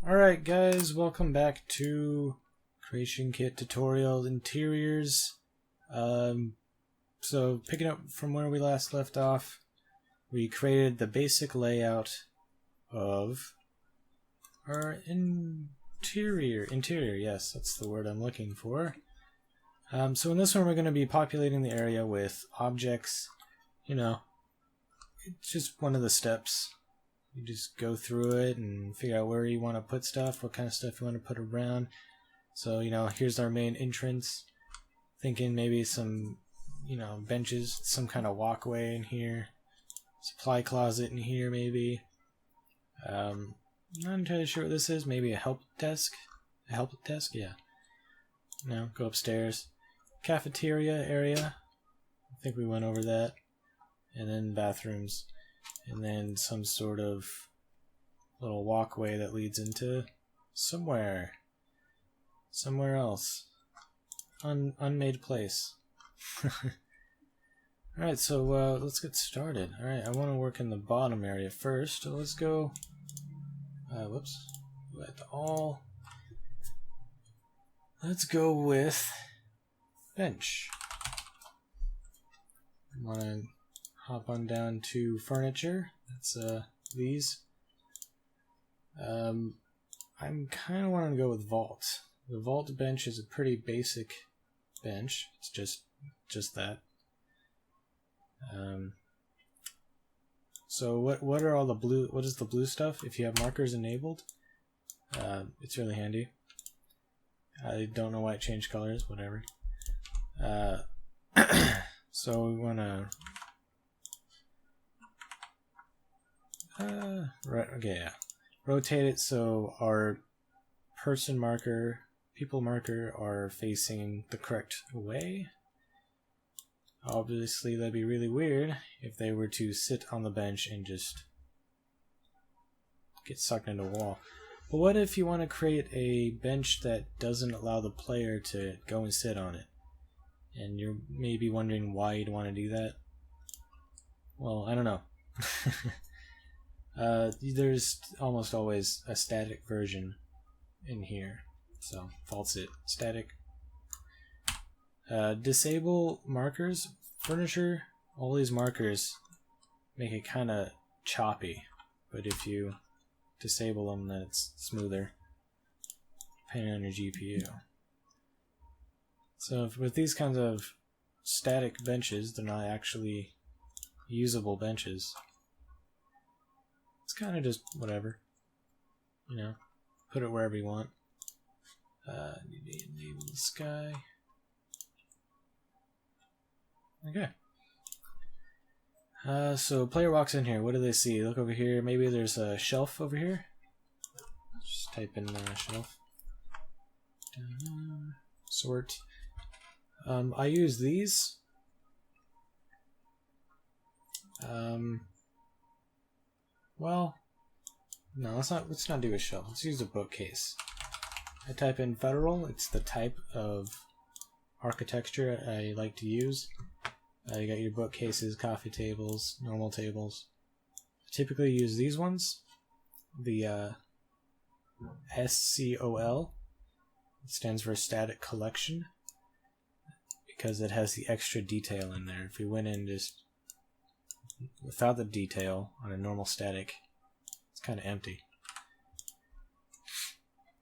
Alright guys, welcome back to Creation Kit Tutorial Interiors. So picking up from where we last left off, we created the basic layout of our interior, yes, that's the word I'm looking for. So in this one we're going to be populating the area with objects. You know, it's just one of the steps. You just go through it and figure out where you want to put stuff, what kind of stuff you want to put around. So, you know, here's our main entrance. Thinking maybe some, benches, some kind of walkway in here. Supply closet in here, maybe. Not entirely sure what this is. Maybe a help desk? A help desk? Yeah. No, go upstairs. Cafeteria area. I think we went over that. And then bathrooms. And then some sort of little walkway that leads into somewhere else. Unmade place. Alright, so let's get started. Alright, I want to work in the bottom area first. So let's go, whoops, at the all. Let's go with bench. I want to hop on down to furniture. That's these. I'm kind of wanting to go with vault. The vault bench is a pretty basic bench. It's just that. So what are all the blue? What is the blue stuff? If you have markers enabled, it's really handy. I don't know why it changed colors. Whatever. So we want to. Right. Okay. Yeah. Rotate it so our person marker, people marker are facing the correct way. Obviously, that'd be really weird if they were to sit on the bench and just get sucked into a wall. But what if you want to create a bench that doesn't allow the player to go and sit on it? And you're maybe wondering why you'd want to do that. Well, I don't know. There's almost always a static version in here, so false it. Static. Disable markers. Furniture, all these markers make it kind of choppy, but if you disable them, then it's smoother, depending on your GPU. So with these kinds of static benches, they're not actually usable benches. It's kind of just whatever, put it wherever you want. Need to enable the sky. Okay. So player walks in here. What do they see? Look over here. Maybe there's a shelf over here. Just type in shelf. Sort. I use these. Well, no, let's not do a shelf. Let's use a bookcase. I type in federal. It's the type of architecture I like to use. You got your bookcases, coffee tables, normal tables. I typically use these ones. The SCOL. It stands for static collection, because it has the extra detail in there. If we went in just without the detail on a normal static, it's kind of empty.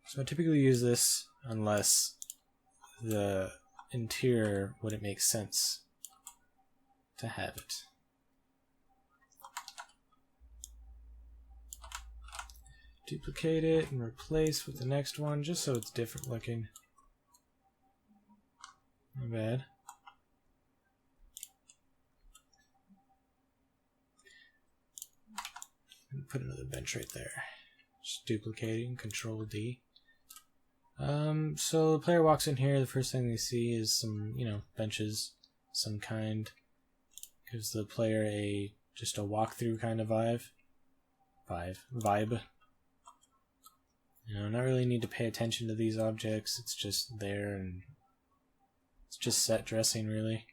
So I typically use this unless the interior wouldn't make sense to have it. Duplicate it and replace with the next one just so it's different looking. Not bad. Put another bench right there. Just duplicating, Control D. So the player walks in here, the first thing they see is some, benches, some kind. Gives the player just a walkthrough kind of vibe. Not really need to pay attention to these objects. It's just there, and it's just set dressing, really.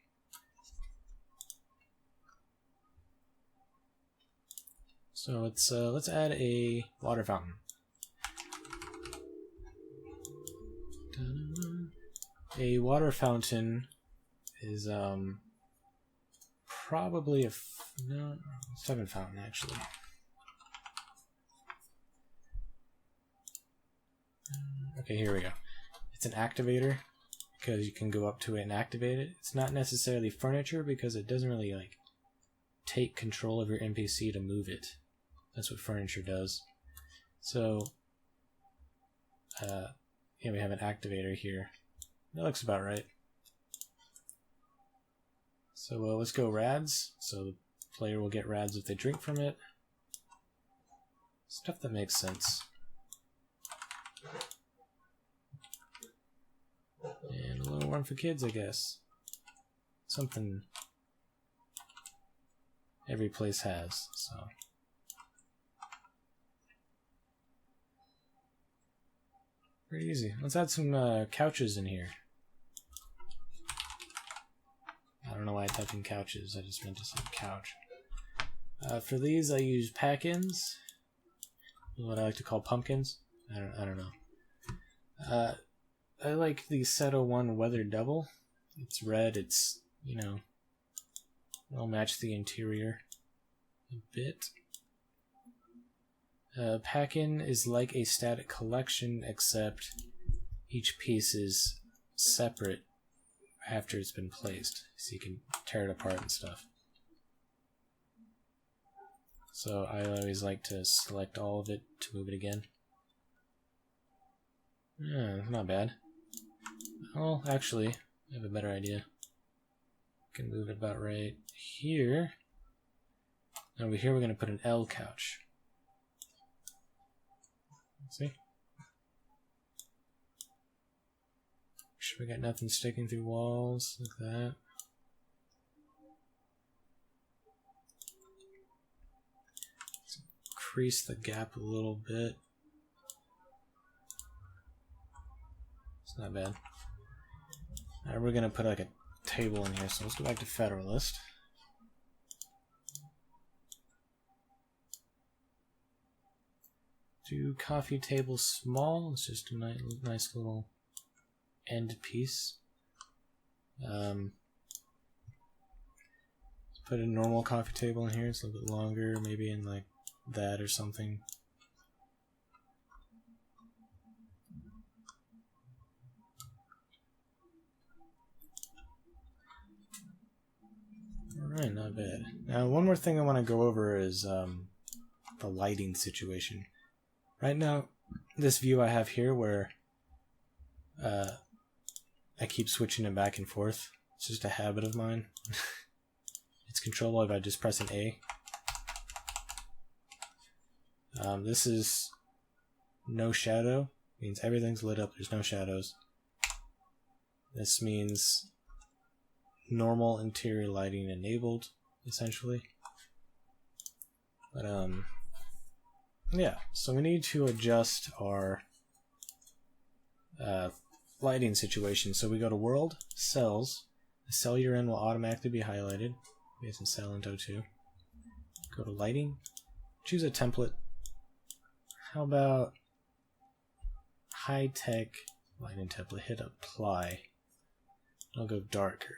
So let's add a water fountain. A water fountain is probably no, seven fountain actually. Okay, here we go. It's an activator because you can go up to it and activate it. It's not necessarily furniture because it doesn't really like take control of your NPC to move it. That's what furniture does. So yeah, we have an activator here. That looks about right. So let's go rads. So the player will get rads if they drink from it. Stuff that makes sense. And a little one for kids, I guess. Something every place has, so. Pretty easy. Let's add some couches in here. I don't know why I typed in couches, I just meant to say couch. For these I use pack-ins, what I like to call pumpkins. I don't know. I like the Seto 1 Weather Double. It's red, it's, you know, it'll match the interior a bit. Pack-in is like a static collection, except each piece is separate after it's been placed, so you can tear it apart and stuff. So I always like to select all of it to move it again. Yeah, not bad. Well, actually, I have a better idea. I can move it about right here. Over here we're going to put an L couch. See? Make sure we got nothing sticking through walls like that. Let's increase the gap a little bit. It's not bad. Now we're gonna put like a table in here, so let's go back to Federalist. Do coffee table small. It's just a nice little end piece. Let's put a normal coffee table in here. It's a little bit longer, maybe in like that or something. Alright, not bad. Now, one more thing I want to go over is the lighting situation. Right now, this view I have here where I keep switching it back and forth. It's just a habit of mine. It's controllable if I just press an A. This is no shadow. Means everything's lit up, there's no shadows. This means normal interior lighting enabled, essentially. But yeah, so we need to adjust our lighting situation. So we go to World, Cells. The cell you're in will automatically be highlighted. Based on cell into 2. Go to Lighting. Choose a template. How about High Tech Lighting Template? Hit Apply. I'll go darker.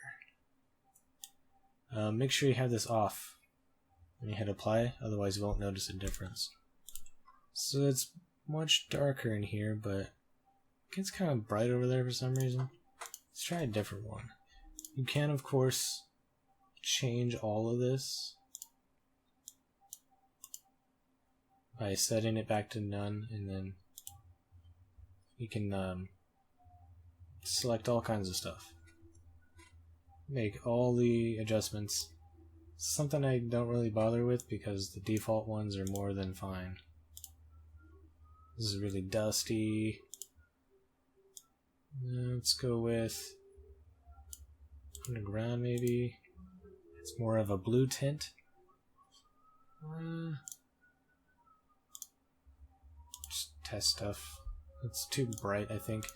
Make sure you have this off when you hit Apply, otherwise you won't notice a difference. So it's much darker in here, but it gets kind of bright over there for some reason. Let's try a different one. You can, of course, change all of this by setting it back to none, and then you can select all kinds of stuff. Make all the adjustments. Something I don't really bother with because the default ones are more than fine. This is really dusty. Let's go with underground maybe. It's more of a blue tint. Just test stuff. It's too bright, I think.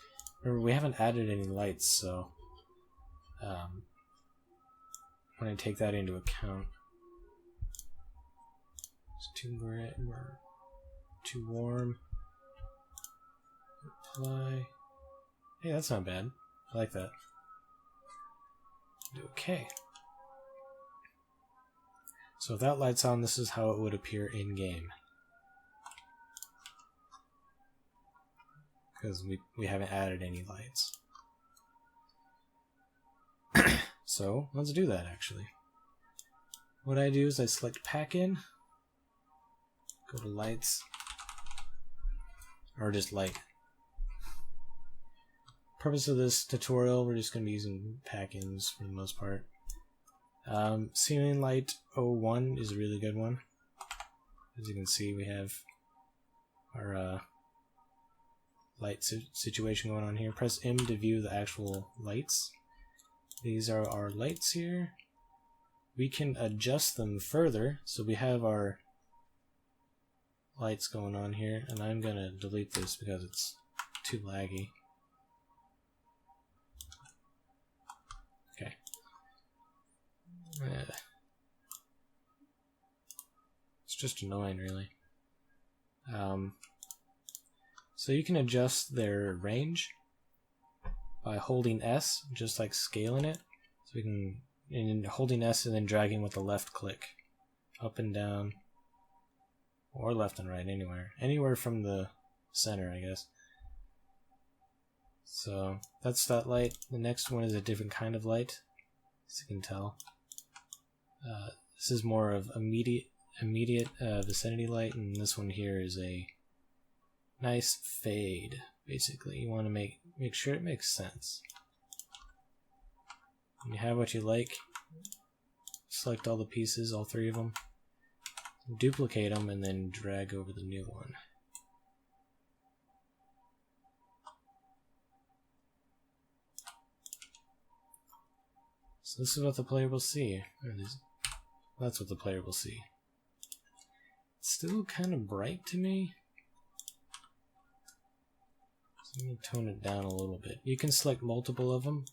Remember, we haven't added any lights, so I'm going to take that into account. It's too bright or too warm. Apply. Hey, that's not bad. I like that. Okay. So if that light's on, this is how it would appear in-game. Because we haven't added any lights. So, let's do that actually. What I do is I select Pack In, go to Lights, or just Light. Purpose of this tutorial, we're just going to be using pack-ins for the most part. Ceiling Light 01 is a really good one. As you can see, we have our light situation going on here. Press M to view the actual lights. These are our lights here. We can adjust them further, so we have our lights going on here, and I'm going to delete this because it's too laggy. Okay. It's just annoying, really. So you can adjust their range by holding S, just like scaling it. So we can, and holding S and then dragging with the left click, up and down, or left and right, anywhere from the center, I guess. So that's that light. The next one is a different kind of light, as you can tell. This is more of immediate vicinity light, and this one here is a nice fade. Basically, you want to make sure it makes sense. When you have what you like, select all the pieces, all three of them, duplicate them, and then drag over the new one. So this is what the player will see. That's what the player will see. It's still kind of bright to me. So let me tone it down a little bit. You can select multiple of them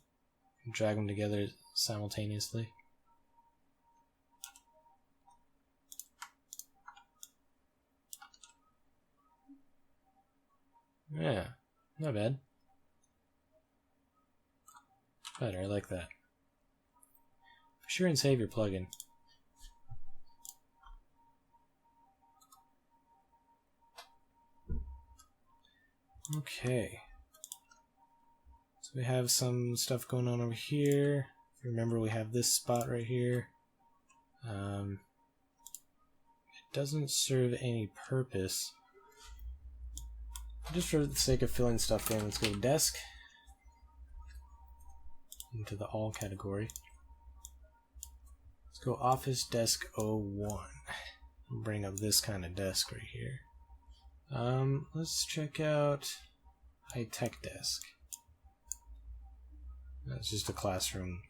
and drag them together simultaneously. Yeah, not bad. Better, I like that. For sure, and save your plugin. Okay. So we have some stuff going on over here. Remember, we have this spot right here. It doesn't serve any purpose. Just for the sake of filling stuff in, let's go to desk, into the all category. Let's go office desk 01. Bring up this kind of desk right here. Let's check out high tech desk. That's just a classroom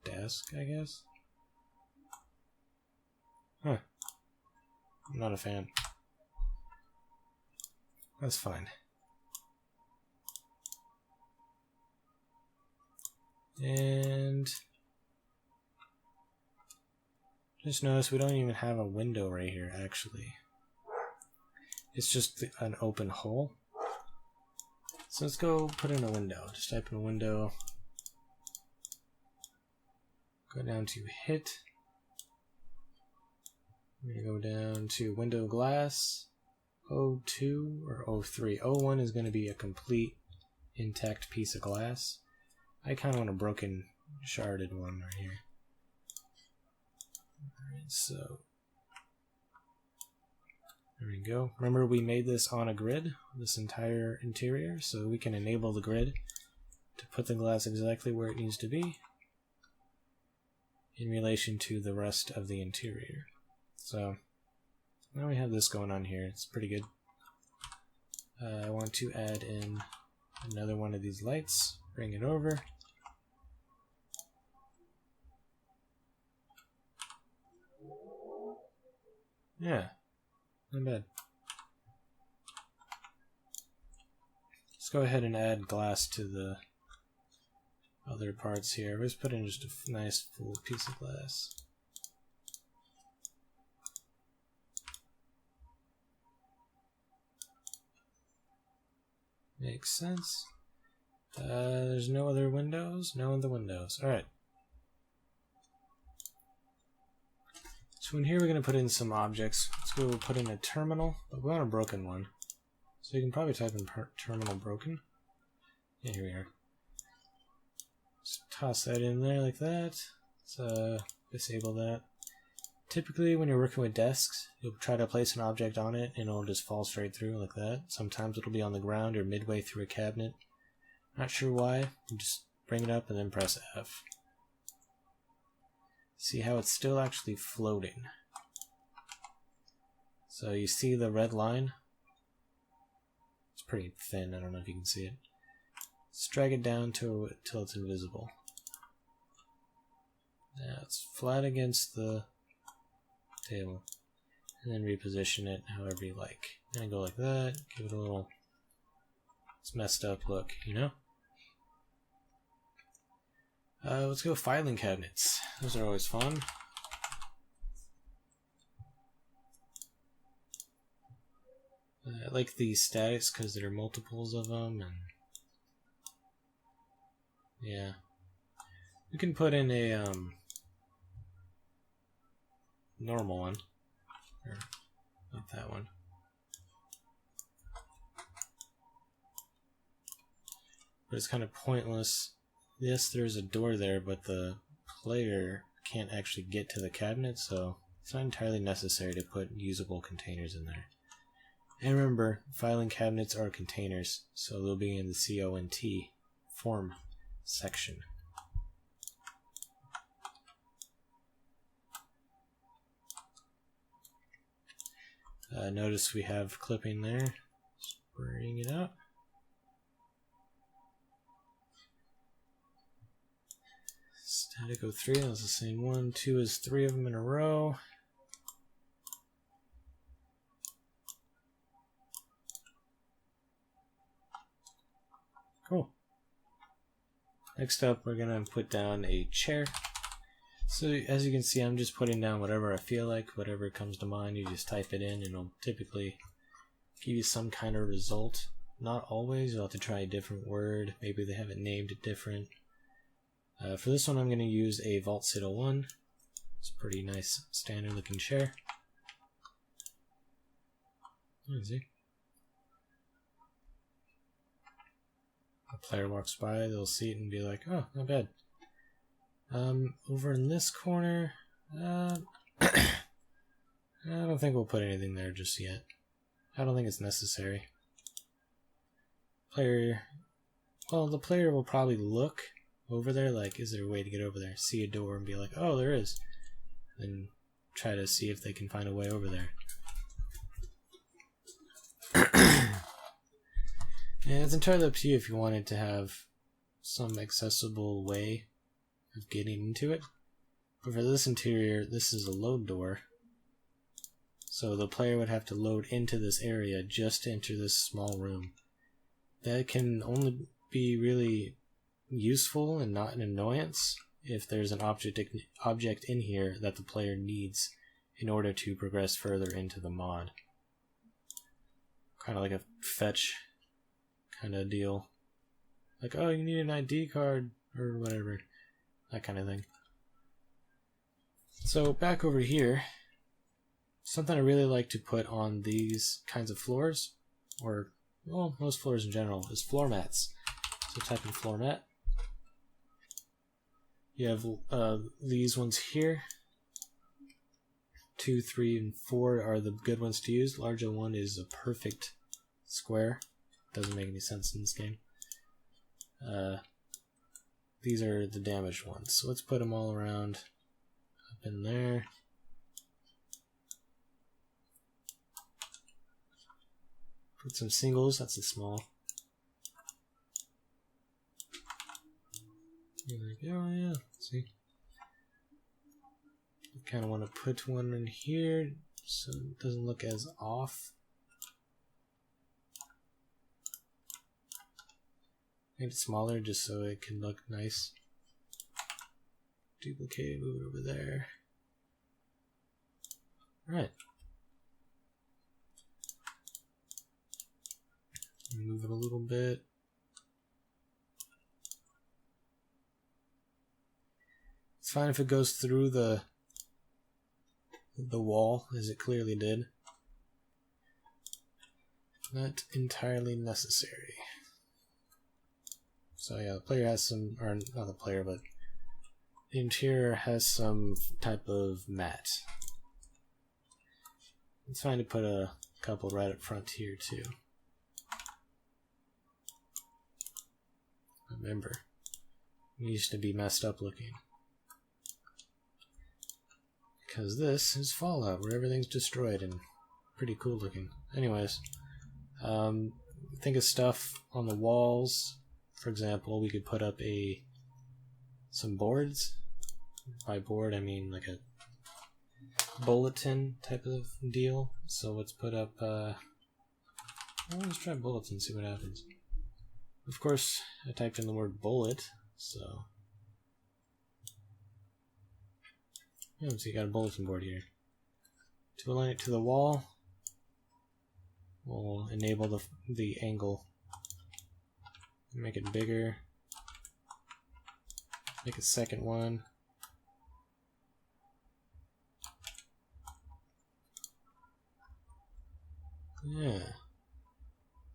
desk, I guess. Huh. I'm not a fan. That's fine. And just notice we don't even have a window right here, actually. It's just an open hole. So let's go put in a window. Just type in a window. Go down to hit. We're going to go down to window glass. 02 or 03. 01 is going to be a complete intact piece of glass. I kind of want a broken, sharded one right here. Alright, so there we go. Remember, we made this on a grid, this entire interior, so we can enable the grid to put the glass exactly where it needs to be in relation to the rest of the interior. So now we have this going on here. It's pretty good. I want to add in another one of these lights. Bring it over. Yeah, not bad. Let's go ahead and add glass to the other parts here. Let's put in just a nice full piece of glass. Makes sense. There's no other windows? No other windows. Alright. So in here we're going to put in some objects. Let's go put in a terminal, but we want a broken one. So you can probably type in terminal broken. Yeah, here we are. Just toss that in there like that. Let's disable that. Typically when you're working with desks, you'll try to place an object on it and it'll just fall straight through like that. Sometimes it'll be on the ground or midway through a cabinet. Not sure why. You just bring it up and then press F. See how it's still actually floating. So you see the red line? It's pretty thin, I don't know if you can see it. Let's drag it down till it's invisible. Now it's flat against the table. And then reposition it however you like. And go like that, give it a little, it's messed up look, you know? Let's go filing cabinets. Those are always fun. I like these statics because there are multiples of them, and yeah, we can put in a normal one, or not that one. But it's kind of pointless. Yes, there's a door there, but the player can't actually get to the cabinet, so it's not entirely necessary to put usable containers in there. And remember, filing cabinets are containers, so they'll be in the CONT form section. Notice we have clipping there. Just bring it up. Static 03, that was the same one. 2 is 3 of them in a row. Cool. Next up, we're going to put down a chair. So as you can see, I'm just putting down whatever I feel like, whatever comes to mind. You just type it in and it'll typically give you some kind of result. Not always, you'll have to try a different word. Maybe they haven't named it different. For this one, I'm going to use a Vault Citadel 1. It's a pretty nice standard looking chair. Easy. A player walks by, they'll see it and be like, oh, not bad. Over in this corner, I don't think we'll put anything there just yet. I don't think it's necessary. Well, the player will probably look over there, like, is there a way to get over there? See a door and be like, oh, there is. Then try to see if they can find a way over there. And it's entirely up to you if you wanted to have some accessible way of getting into it. But for this interior, this is a load door. So the player would have to load into this area just to enter this small room. That can only be really useful and not an annoyance if there's an object in here that the player needs in order to progress further into the mod. Kind of like a fetch kind of deal. Like, oh, you need an ID card or whatever. That kind of thing. So back over here, something I really like to put on these kinds of floors, or well, most floors in general, is floor mats. So type in floor mat. You have these ones here. 2, 3, and 4 are the good ones to use. Larger one is a perfect square. Doesn't make any sense in this game. These are the damaged ones. So let's put them all around up in there. Put some singles. That's a small. You're like, oh yeah, see. You kind of want to put one in here so it doesn't look as off. Make it smaller just so it can look nice. Duplicate, move it over there. Alright. Move it a little bit. fine if it goes through the wall, as it clearly did. Not entirely necessary. So yeah, the player has some, or not the player, but the interior has some type of mat. It's fine to put a couple right up front here too. Remember, it used to be messed up looking. Because this is Fallout, where everything's destroyed and pretty cool looking. Anyways, think of stuff on the walls. For example, we could put up some boards. By board, I mean like a bulletin type of deal. So let's put up, let's try bulletin, see what happens. Of course, I typed in the word bullet, so yeah, so you got a bulletin board here. To align it to the wall, we'll enable the angle. Make it bigger. Make a second one. Yeah.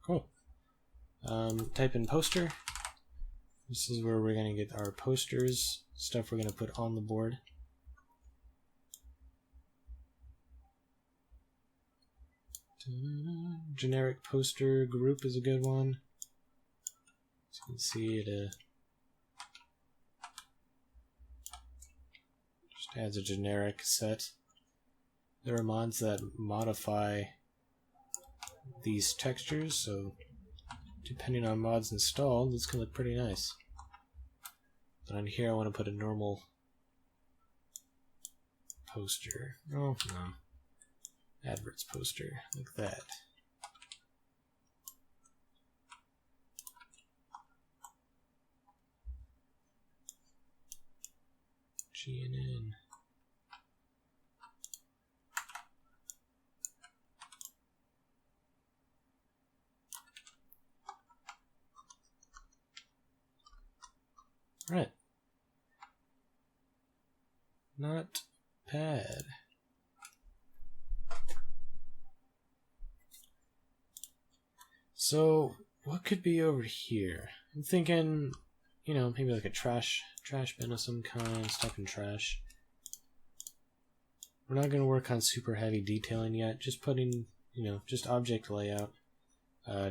Cool. Type in poster. This is where we're going to get our posters, stuff we're going to put on the board. Generic poster group is a good one. As you can see, it just adds a generic set. There are mods that modify these textures, so depending on mods installed, this can look pretty nice. But on here I want to put a normal poster. Oh, no. Adverts poster, like that. GNN. Right. Not bad. So, what could be over here? I'm thinking, you know, maybe like a trash bin of some kind, stuff in trash. We're not going to work on super heavy detailing yet, just putting, you know, just object layout.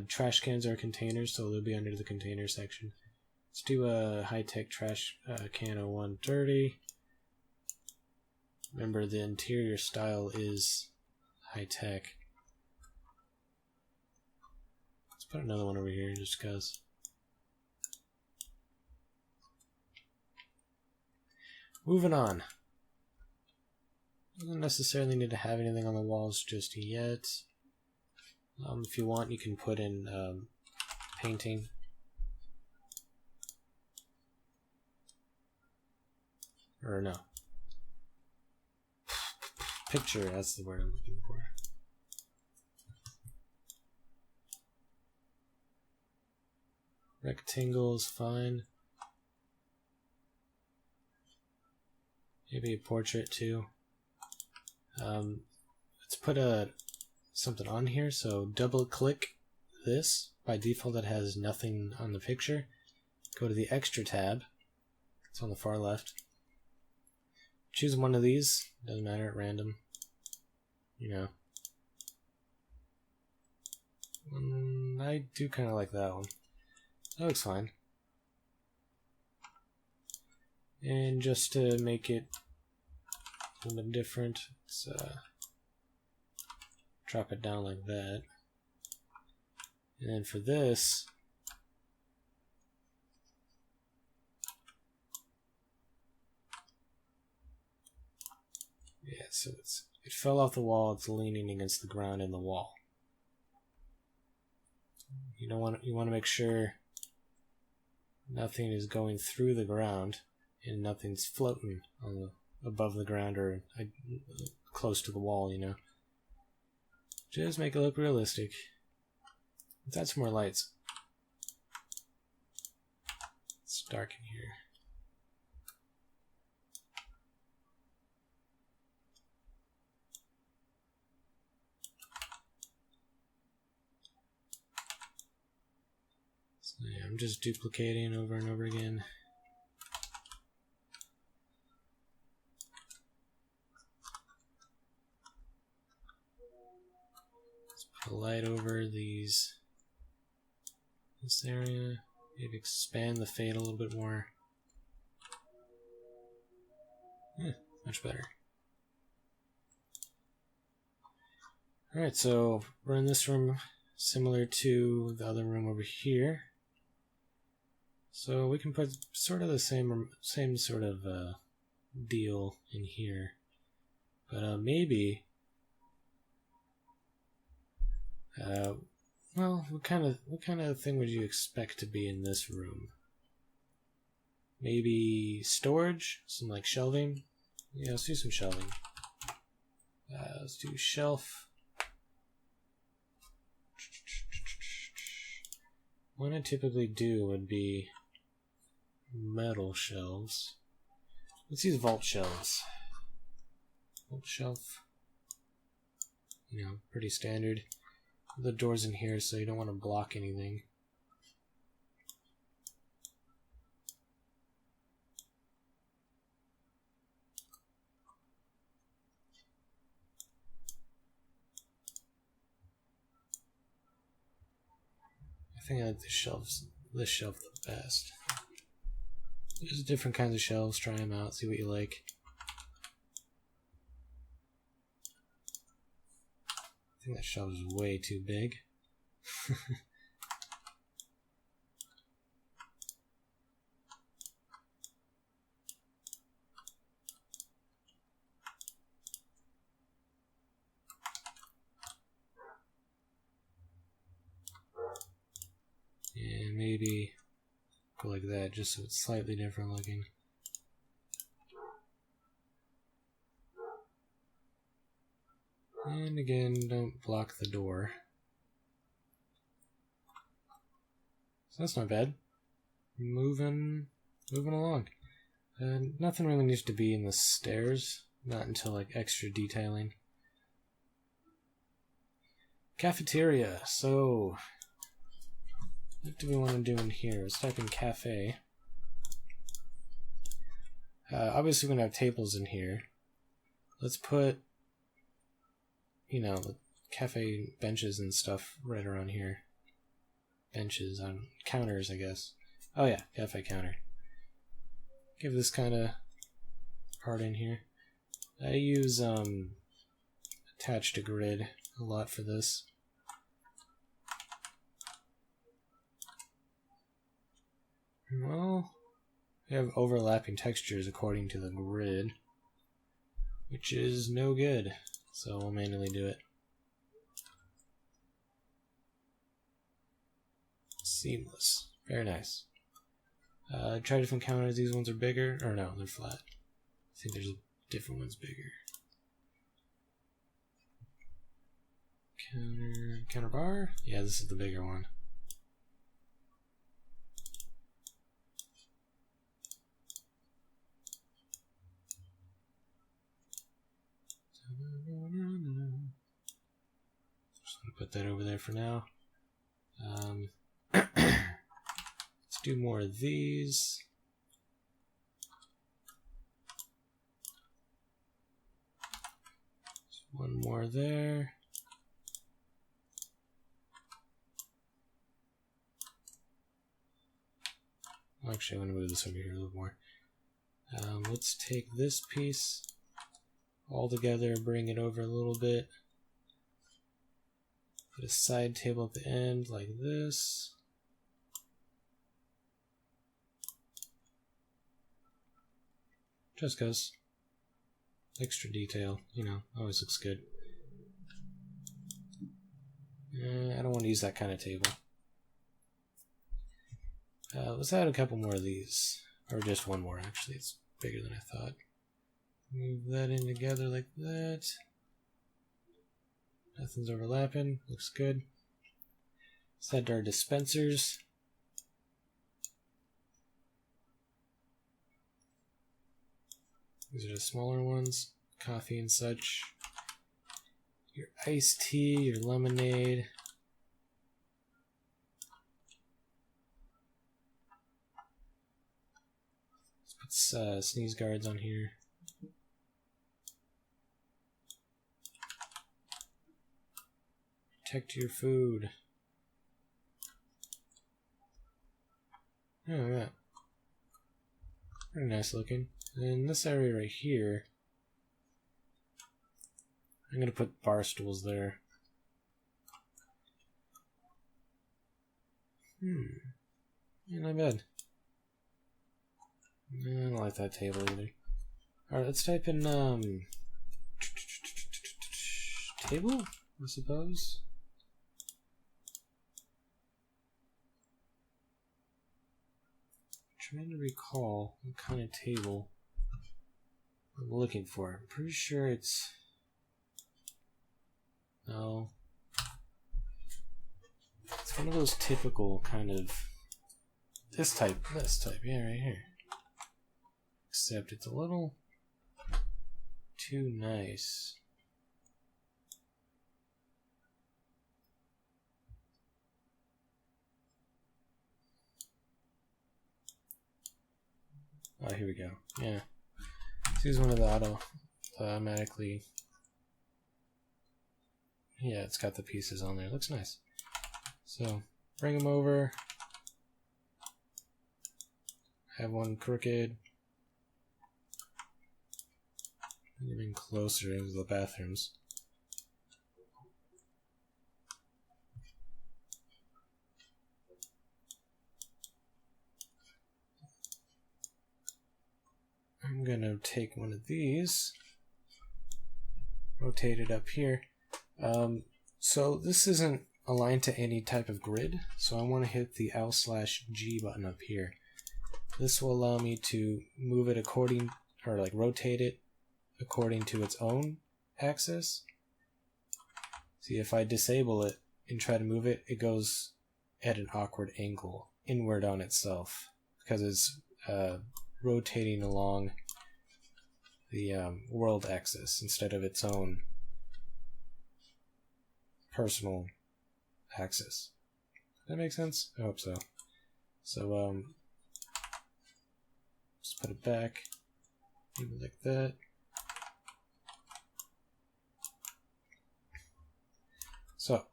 Trash cans are containers, so they'll be under the container section. Let's do a high-tech trash can of 130. Remember, the interior style is high-tech. Let's put another one over here just because. Moving on. Doesn't necessarily need to have anything on the walls just yet. If you want, you can put in painting. Or no. Picture, that's the word I'm looking for. Rectangle is fine. Maybe a portrait too. Let's put something on here. So double click this. By default it has nothing on the picture. Go to the extra tab. It's on the far left. Choose one of these. Doesn't matter, at random. You know. I do kind of like that one. That looks fine. And just to make it a little bit different, let's drop it down like that. And then for this, yeah, so it fell off the wall, it's leaning against the ground in the wall. You want to make sure nothing is going through the ground and nothing's floating on above the ground or close to the wall, you know. Just make it look realistic. Let's add some more lights. It's dark in here. I'm just duplicating over and over again. Let's put a light over this area. Maybe expand the fade a little bit more. Much better. Alright, so we're in this room similar to the other room over here. So we can put sort of the same sort of deal in here. But maybe well, what kind of thing would you expect to be in this room? Maybe storage, some like shelving. Yeah, let's do some shelving. Let's do shelf. What I typically do would be metal shelves. Let's use vault shelves. Vault shelf. You know, pretty standard. The door's in here, so you don't want to block anything. I think I like this shelf the best. There's different kinds of shelves, try them out, see what you like. I think that shelf is way too big. And maybe go like that, just so it's slightly different looking. And again, don't block the door. So that's not bad. Moving along. Nothing really needs to be in the stairs, not until like extra detailing. Cafeteria. So what do we want to do in here? Let's type in cafe. Obviously we're going to have tables in here. Let's put, you know, the cafe benches and stuff right around here. Benches on counters, I guess. Oh yeah, cafe counter. Give this kind of part in here. I use attach to grid a lot for this. Well, we have overlapping textures according to the grid, which is no good, so we'll manually do it. Seamless. Very nice. Try different counters. These ones are bigger. Or no, they're flat. I think there's different ones bigger. Counter bar? Yeah, this is the bigger one. Just gonna put that over there for now. Let's do more of these. Just one more there. Actually, I'm going to move this over here a little more. Let's take this piece all together, bring it over a little bit. Put a side table at the end like this. Just because. Extra detail, you know, always looks good. I don't want to use that kind of table. Let's add a couple more of these. Or just one more, actually. It's bigger than I thought. Move that in together like that. Nothing's overlapping. Looks good. Let's add our dispensers. These are the smaller ones. Coffee and such. Your iced tea, your lemonade. Put sneeze guards on here. Protect your food. Oh, look at that. Very nice looking. And in this area right here, I'm going to put bar stools there. Yeah, not bad. I don't like that table either. Alright, let's type in, table, I suppose. I'm trying to recall what kind of table I'm looking for. I'm pretty sure it's... No. It's one of those typical kind of... This type, yeah, right here. Except it's a little too nice. Oh, here we go. Yeah. Let's use one of the automatically. Yeah, it's got the pieces on there. It looks nice. So, bring them over. Have one crooked. Bring them in closer into the bathrooms. I'm going to take one of these, rotate it up here. So this isn't aligned to any type of grid, so I want to hit the L/G button up here. This will allow me to move it according, or like rotate it according to its own axis. See, if I disable it and try to move it, it goes at an awkward angle inward on itself because it's rotating along the world axis instead of its own personal axis. Does that make sense? I hope so. So just put it back, maybe like that. So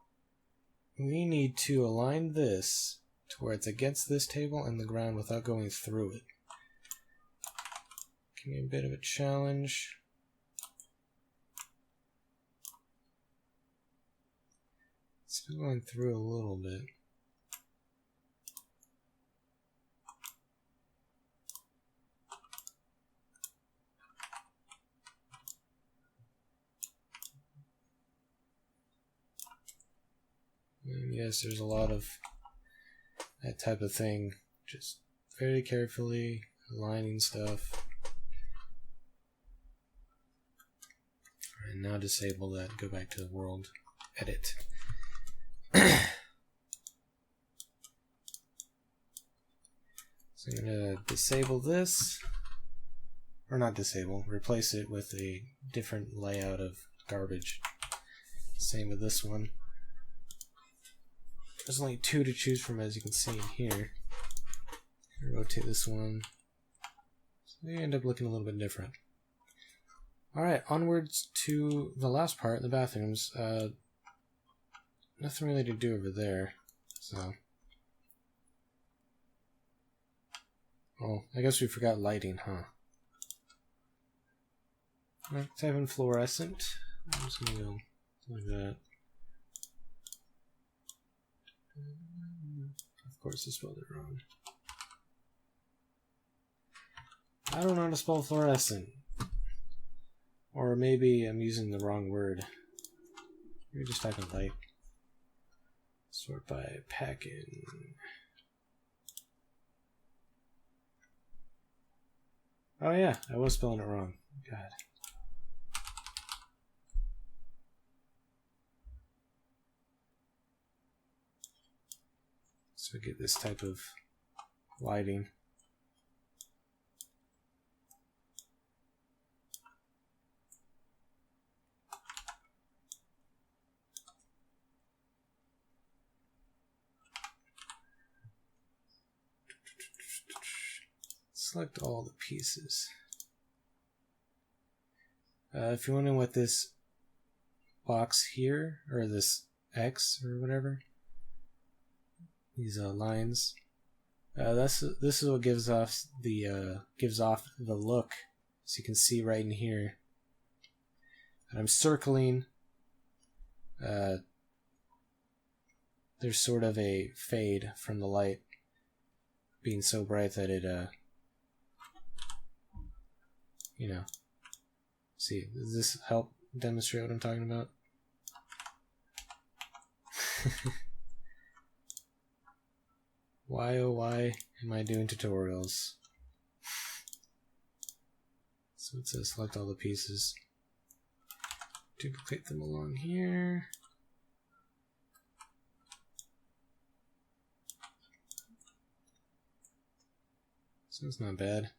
we need to align this to where it's against this table and the ground without going through it. Give me a bit of a challenge. Still going through a little bit. And yes, there's a lot of that type of thing. Just very carefully aligning stuff. And now disable that, go back to the world, edit. So I'm going to disable this, or not disable, replace it with a different layout of garbage. Same with this one. There's only two to choose from, as you can see in here. Rotate this one. So they end up looking a little bit different. Alright, onwards to the last part, the bathrooms. Nothing really to do over there, so... Oh, I guess we forgot lighting, huh? Right, type in fluorescent. I'm just gonna go like that. Of course I spelled it wrong. I don't know how to spell fluorescent. Or maybe I'm using the wrong word. Maybe just type in light. Sort by packing. Oh yeah, I was spelling it wrong. God. So we get this type of lighting. select all the pieces. If you're wondering what this box here, or this X or whatever, these lines, this is what gives off the look, as you can see right in here. And I'm circling. There's sort of a fade from the light being so bright that it, you know. See, does this help demonstrate what I'm talking about? Why, oh why am I doing tutorials? So it says select all the pieces. Duplicate them along here. So it's not bad.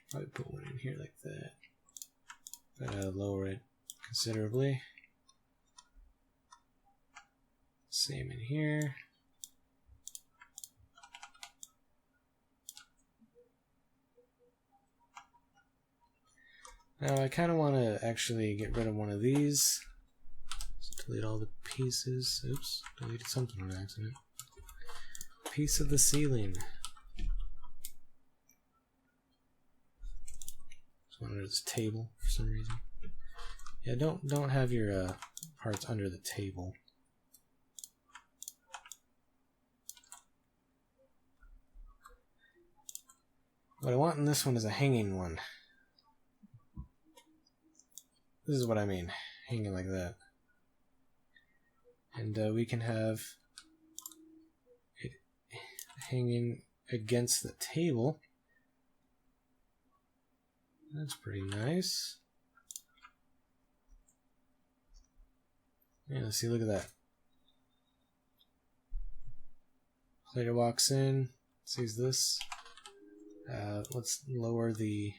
Probably put one in here like that. But lower it considerably. Same in here. Now I kind of want to actually get rid of one of these. So delete all the pieces. Oops, deleted something on accident. Piece of the ceiling. Under this table for some reason. Yeah, don't have your parts under the table. What I want in this one is a hanging one. This is what I mean, hanging like that. And we can have it hanging against the table. That's pretty nice. Yeah, see, look at that. Player walks in, sees this. Let's lower the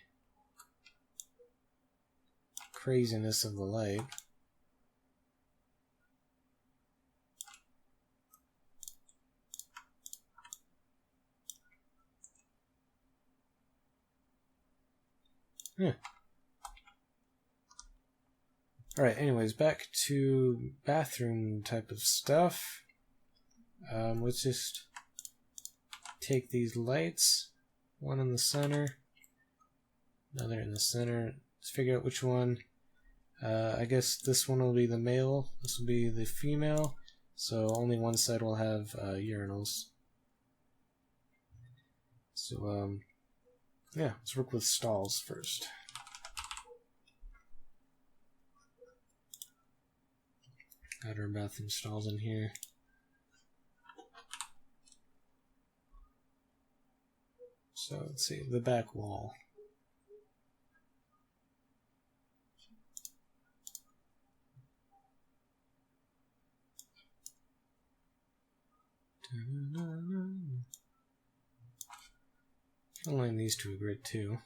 craziness of the light. Alright, anyways, back to bathroom type of stuff. Let's just take these lights, one in the center, another in the center. Let's figure out which one. I guess this one will be the male, this will be the female, so only one side will have urinals. So, yeah, let's work with stalls first. Got our bathroom stalls in here. So let's see, the back wall. I'll line these to a grid too.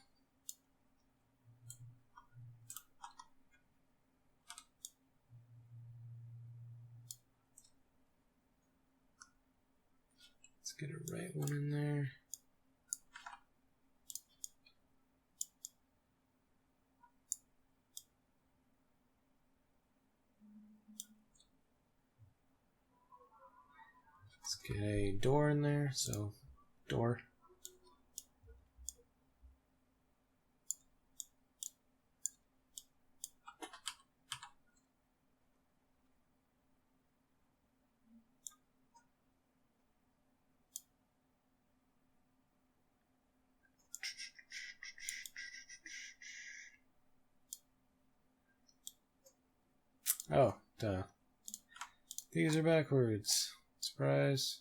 Let's get a right one in there. Let's get a door in there, so door. Oh, duh. These are backwards. Surprise.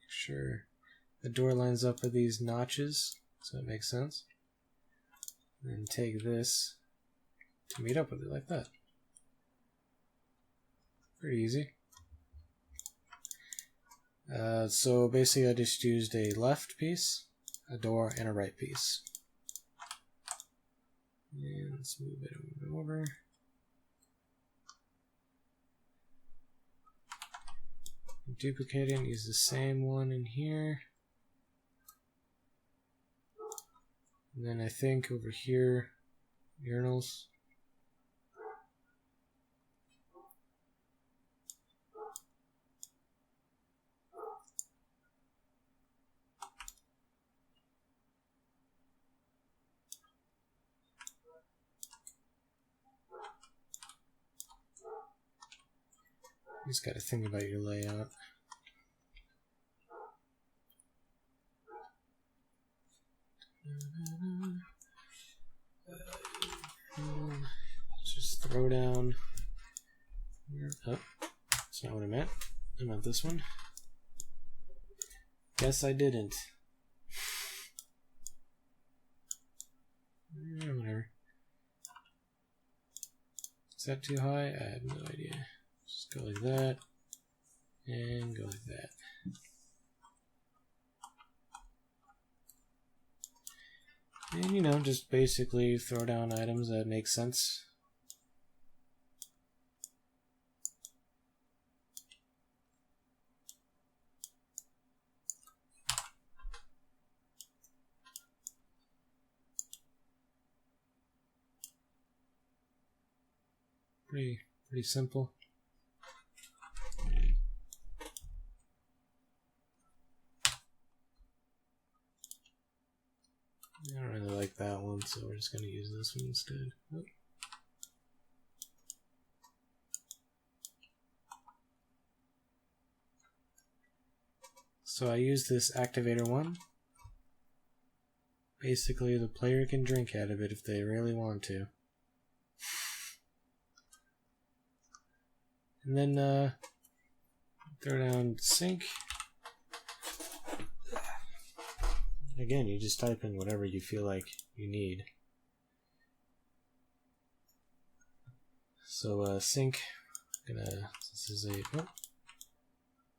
Make sure the door lines up with these notches, so it makes sense. And then take this to meet up with it like that. Pretty easy. So basically I just used a left piece, a door, and a right piece. And let's move it over. Duplicate it and use the same one in here. And then I think over here, urinals. You just got to think about your layout. Just throw down. Oh, that's not what I meant. I meant this one. Guess I didn't. Whatever. Is that too high? I have no idea. Just go like that, and go like that. And, you know, just basically throw down items that make sense. Pretty simple. I don't really like that one, so we're just going to use this one instead. Oh. So I use this activator one. Basically, the player can drink out of it if they really want to. And then throw down sink. Again, you just type in whatever you feel like you need. So sink, this is a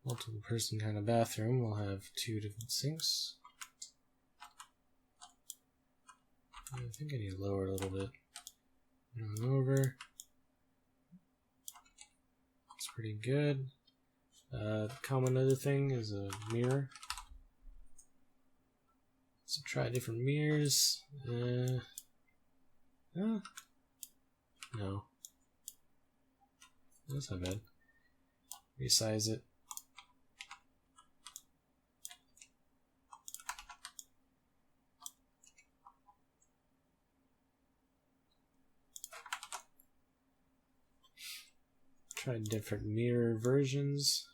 multiple person kind of bathroom. We'll have 2 different sinks. I think I need to lower it a little bit. Over. It's pretty good. Common other thing is a mirror. So try different mirrors. No. That's not bad. Resize it. Try different mirror versions.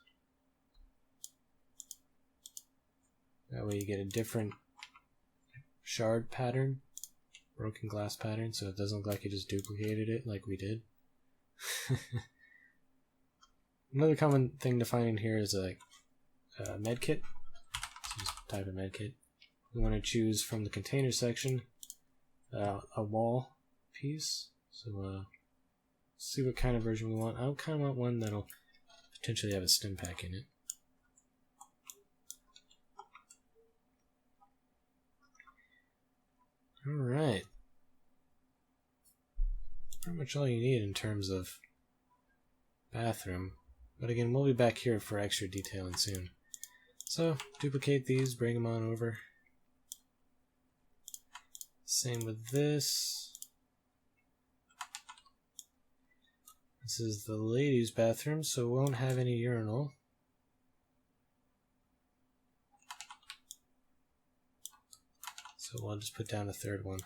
That way you get a different shard pattern, broken glass pattern, so it doesn't look like you just duplicated it like we did. Another common thing to find in here is a medkit. So just type in medkit. We want to choose from the container section a wall piece. So see what kind of version we want. I kind of want one that'll potentially have a stim pack in it. Alright. Pretty much all you need in terms of bathroom. But again, we'll be back here for extra detailing soon. So, duplicate these, bring them on over. Same with this. This is the ladies' bathroom, so it won't have any urinal. So we'll just put down a third one.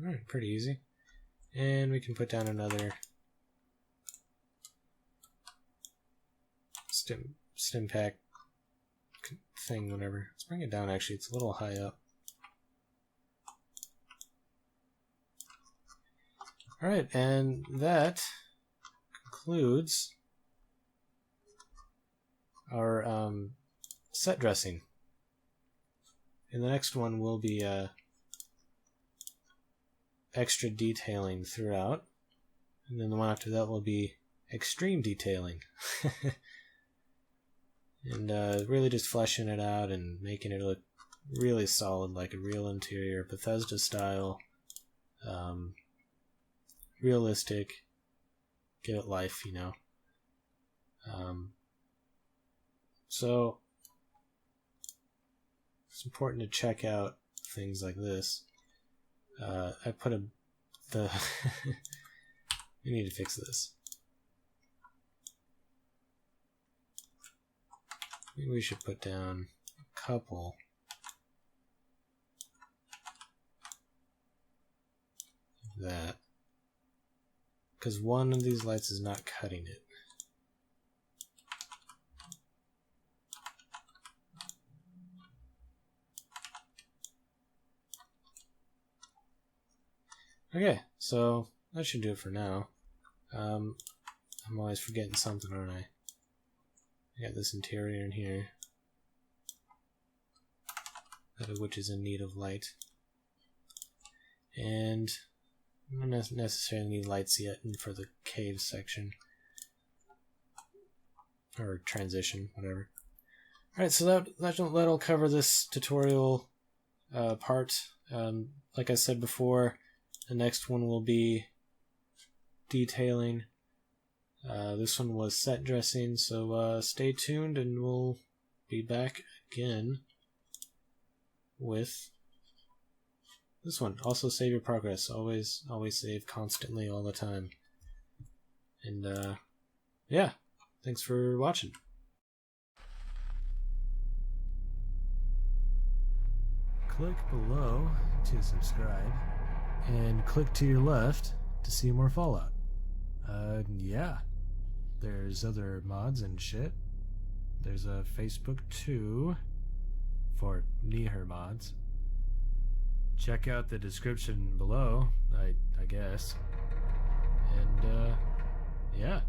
Alright, pretty easy. And we can put down another stim pack thing, whatever. Let's bring it down, actually. It's a little high up. Alright, and that concludes our set dressing. In the next one, we'll be extra detailing throughout. And then the one after that will be extreme detailing. And really just fleshing it out and making it look really solid, like a real interior, Bethesda style, realistic, give it life, you know. So it's important to check out things like this. I put we need to fix this. Maybe we should put down a couple. That. Because one of these lights is not cutting it. Okay, so that should do it for now. I'm always forgetting something, aren't I? I got this interior in here, which is in need of light. And I don't necessarily need lights yet for the cave section. Or transition, whatever. Alright, so that'll cover this tutorial part. Like I said before, the next one will be detailing. This one was set dressing, so stay tuned and we'll be back again with this one. Also save your progress. Always save constantly all the time. And yeah, thanks for watching. Click below to subscribe and click to your left to see more Fallout. Yeah. There's other mods and shit. There's a Facebook too for Neher mods. Check out the description below, I guess. And yeah.